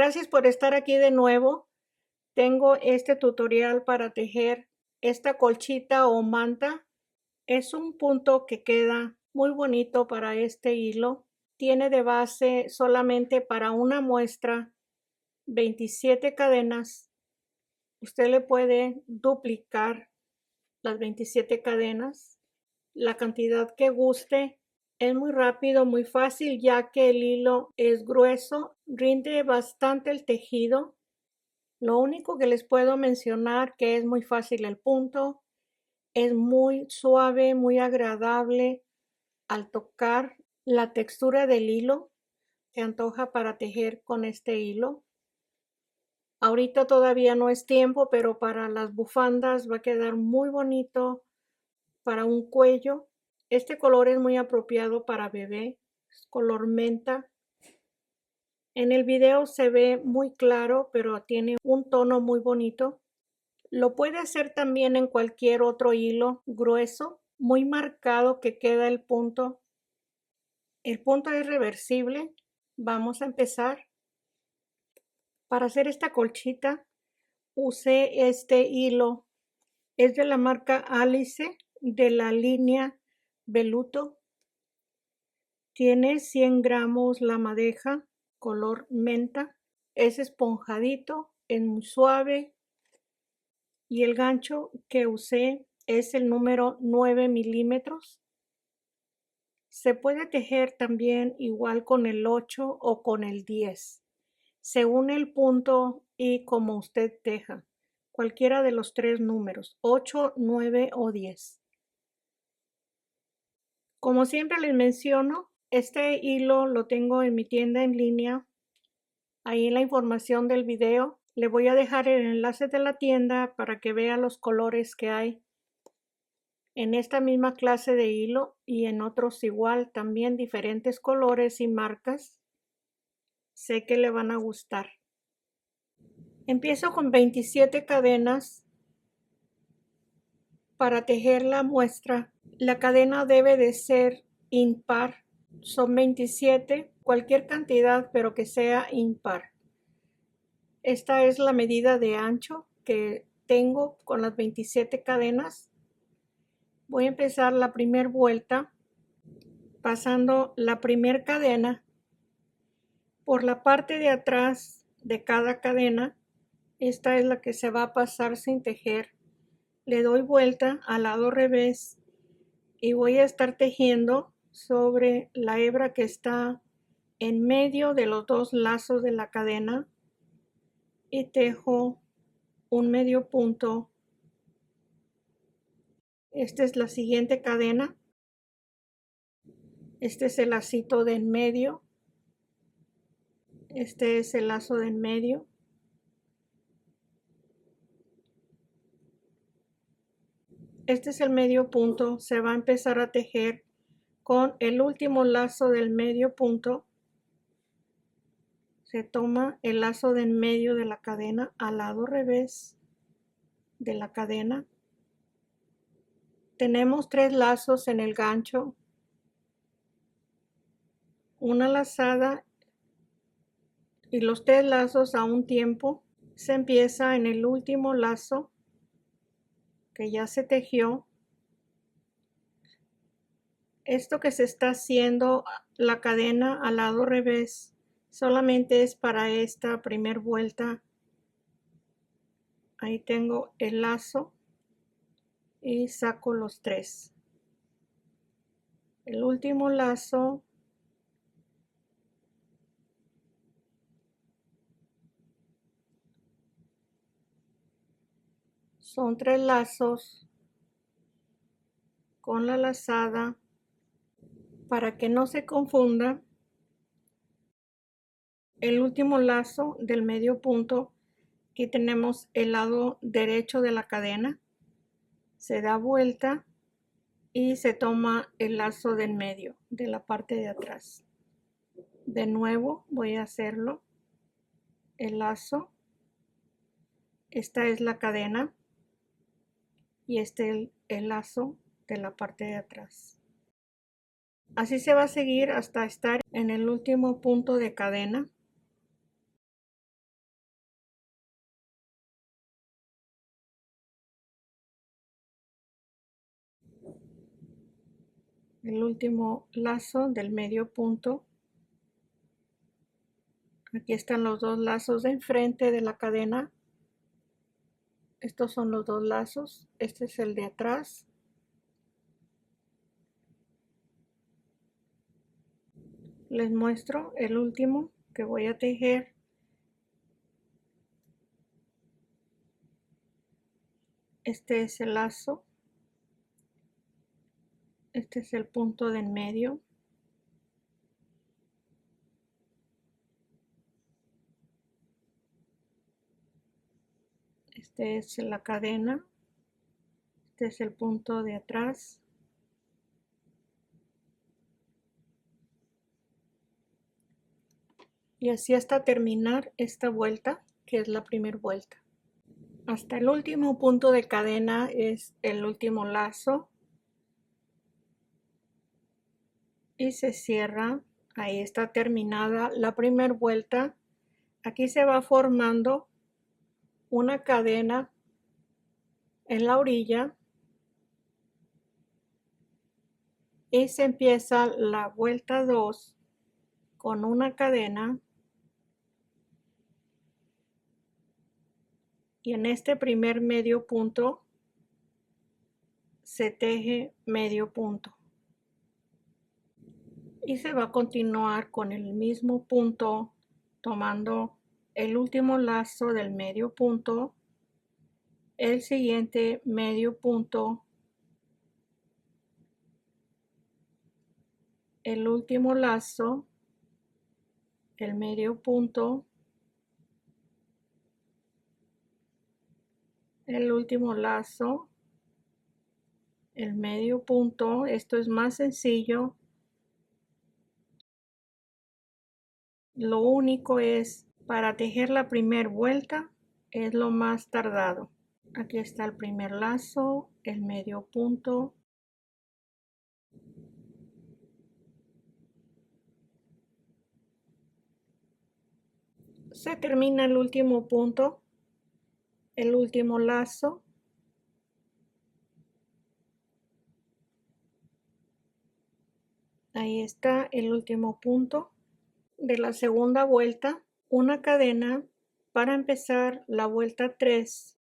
Gracias por estar aquí de nuevo. Tengo este tutorial para tejer esta colchita o manta. Es un punto que queda muy bonito para este hilo. Tiene de base solamente para una muestra 27 cadenas. Usted le puede duplicar las 27 cadenas, la cantidad que guste. Es muy rápido, muy fácil, ya que el hilo es grueso, rinde bastante el tejido. Lo único que les puedo mencionar que es muy fácil el punto, es muy suave, muy agradable al tocar. La textura del hilo se antoja para tejer con este hilo. Ahorita todavía no es tiempo, pero para las bufandas va a quedar muy bonito. Para un cuello, este color es muy apropiado para bebé, es color menta. En el video se ve muy claro, pero tiene un tono muy bonito. Lo puede hacer también en cualquier otro hilo grueso, muy marcado que queda el punto. El punto es reversible. Vamos a empezar. Para hacer esta colchita usé este hilo. Es de la marca Alice, de la línea Veluto. Tiene 100 gramos la madeja, color menta. Es esponjadito, es muy suave. Y el gancho que usé es el número 9 milímetros. Se puede tejer también igual con el 8 o con el 10, según el punto y como usted teja. Cualquiera de los tres números, 8, 9 o 10. Como siempre les menciono, este hilo lo tengo en mi tienda en línea. Ahí en la información del video le voy a dejar el enlace de la tienda para que vea los colores que hay en esta misma clase de hilo y en otros igual, también diferentes colores y marcas. Sé que le van a gustar. Empiezo con 27 cadenas para tejer la muestra. La cadena debe de ser impar. Son 27, cualquier cantidad, pero que sea impar. Esta es la medida de ancho que tengo con las 27 cadenas. Voy a empezar la primera vuelta pasando la primera cadena por la parte de atrás de cada cadena. Esta es la que se va a pasar sin tejer. Le doy vuelta al lado revés y voy a estar tejiendo sobre la hebra que está en medio de los dos lazos de la cadena y tejo un medio punto. Esta es la siguiente cadena. Este es el lacito de en medio. Este es el lazo de en medio. Este es el medio punto. Se va a empezar a tejer con el último lazo del medio punto. Se toma el lazo de en medio de la cadena al lado revés de la cadena. Tenemos 3 lazos en el gancho, una lazada y los 3 lazos a un tiempo. Se empieza en el último lazo que ya se tejió. Esto que se está haciendo la cadena al lado revés solamente es para esta primera vuelta. Ahí tengo el lazo y saco los 3. El último lazo son 3 lazos con la lazada. Para que no se confunda, el último lazo del medio punto, aquí tenemos el lado derecho de la cadena, se da vuelta y se toma el lazo del medio de la parte de atrás. De nuevo voy a hacerlo, el lazo, esta es la cadena y este es el lazo de la parte de atrás. Así se va a seguir hasta estar en el último punto de cadena. el último lazo del medio punto. Aquí están los dos lazos de enfrente de la cadena. Estos son los dos lazos. Este es el de atrás. Les muestro el último que voy a tejer. Este es el lazo. Este es el punto de en medio. Este es la cadena. Este es el punto de atrás. Y así hasta terminar esta vuelta, que es la primera vuelta. Hasta el último punto de cadena es el último lazo. Y se cierra. Ahí está terminada la primera vuelta. Aquí se va formando una cadena en la orilla y se empieza la vuelta 2 con una cadena, y en este primer medio punto se teje medio punto y se va a continuar con el mismo punto tomando el último lazo del medio punto, el siguiente medio punto, el último lazo, el medio punto, el último lazo, el medio punto. Esto es más sencillo. Lo único es para tejer la primera vuelta es lo más tardado. Aquí está el primer lazo, el medio punto, se termina el último punto, el último lazo, ahí está el último punto de la segunda vuelta, una cadena para empezar la vuelta 3,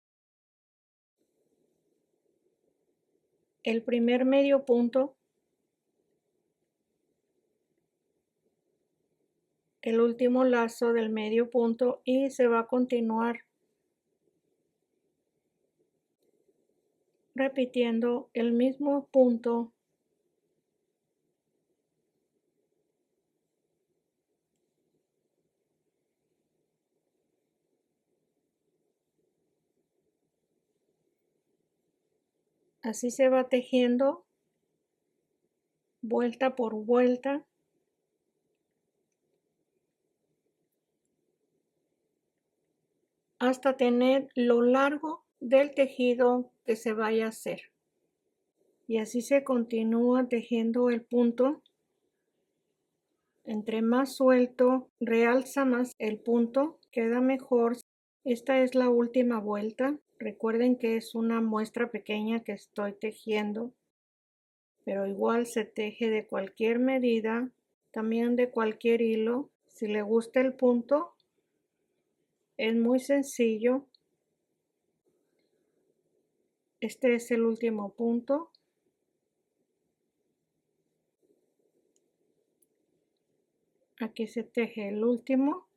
el primer medio punto, el último lazo del medio punto, y se va a continuar repitiendo el mismo punto así se va tejiendo vuelta por vuelta hasta tener lo largo del tejido que se vaya a hacer. Y así se continúa tejiendo el punto. Entre más suelto, realza más el punto, queda mejor. Esta es la última vuelta. Recuerden que es una muestra pequeña que estoy tejiendo, pero igual se teje de cualquier medida, también de cualquier hilo. Si le gusta el punto, es muy sencillo. Este es el último punto. Aquí se teje el último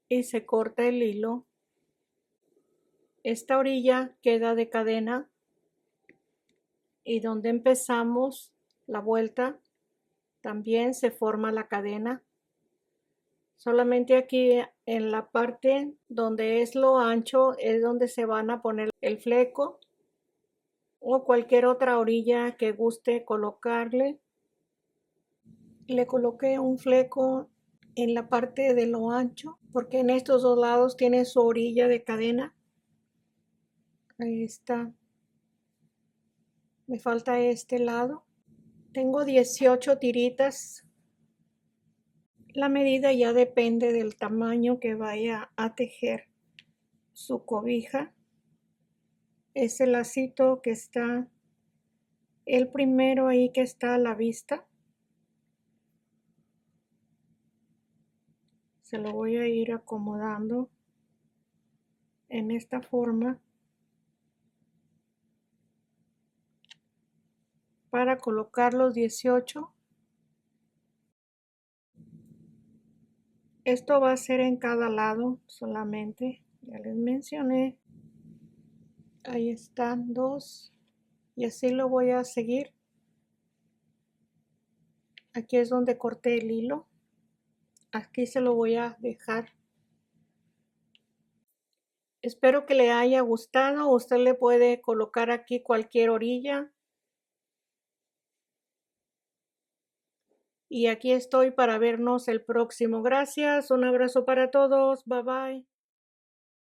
y se corta el hilo. Esta orilla queda de cadena y donde empezamos la vuelta también se forma la cadena. Solamente aquí en la parte donde es lo ancho es donde se van a poner el fleco o cualquier otra orilla que guste colocarle. Le coloqué un fleco en la parte de lo ancho porque en estos dos lados tiene su orilla de cadena. Ahí está. Me falta este lado. Tengo 18 tiritas. La medida ya depende del tamaño que vaya a tejer su cobija. Ese lacito que está El primero ahí que está a la vista, se lo voy a ir acomodando en esta forma para colocar los 18. Esto va a ser en cada lado solamente, ya les mencioné. Ahí están dos y así lo voy a seguir. Aquí es donde corté el hilo. Aquí se lo voy a dejar. Espero que le haya gustado. Usted le puede colocar aquí cualquier orilla. Y aquí estoy para vernos el próximo. Gracias, un abrazo para todos. Bye bye.